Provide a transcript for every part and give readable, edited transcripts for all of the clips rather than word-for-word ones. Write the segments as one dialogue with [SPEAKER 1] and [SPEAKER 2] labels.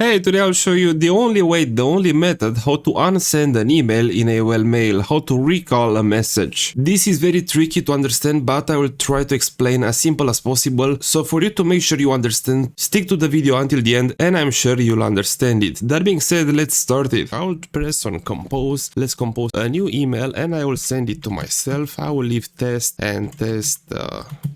[SPEAKER 1] Hey, today I'll show you the only method how to unsend an email in AOL Mail, how to recall a message. This is very tricky to understand, but I will try to explain as simple as possible, so for you to make sure you understand, stick to the video until the end and I'm sure you'll understand it. That being said, let's start it. I will press on compose, let's compose a new email and I will send it to myself. I will leave test and test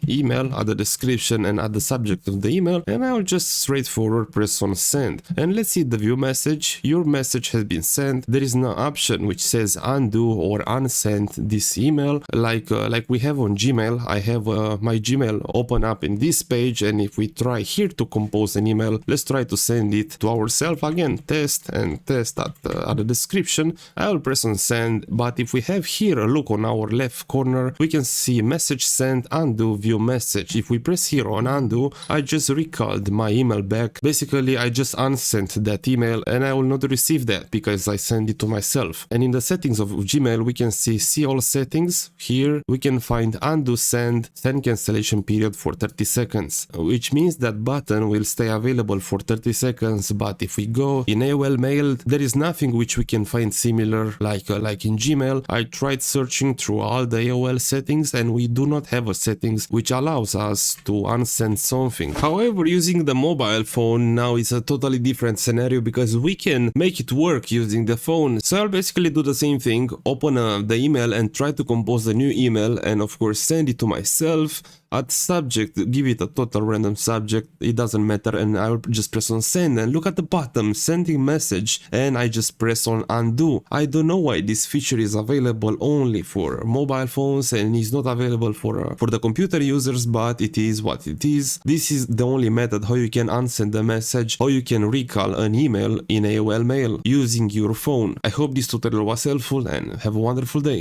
[SPEAKER 1] email at the description and at the subject of the email, and I will just straightforward press on send. And let's see the view message. Your message has been sent. There is no option which says undo or unsend this email like we have on Gmail. I have my Gmail open up in this page, and if we try here to compose an email, let's try to send it to ourselves again, test and test at the description. I will press on send, but if we have here a look on our left corner, we can see message sent, undo, view message. If we press here on undo, I just recalled my email back. Basically, I just unsent that email and I will not receive that because I send it to myself. And in the settings of Gmail, we can see all settings. Here we can find undo send cancellation period for 30 seconds, which means that button will stay available for 30 seconds. But if we go in AOL Mail, there is nothing which we can find similar like in Gmail. I tried searching through all the AOL settings and we do not have a settings which allows us to unsend something. However, using the mobile phone now is a totally different scenario because we can make it work using the phone. So I'll basically do the same thing, open the email and try to compose a new email and of course send it to myself. At subject, give it a total random subject, it doesn't matter, and I'll just press on send and look at the bottom, sending message, and I just press on undo. I don't know why this feature is available only for mobile phones and is not available for the computer users, but it is what it is. This is the only method how you can unsend a message, how you can recall an email in AOL Mail using your phone. I hope this tutorial was helpful and have a wonderful day.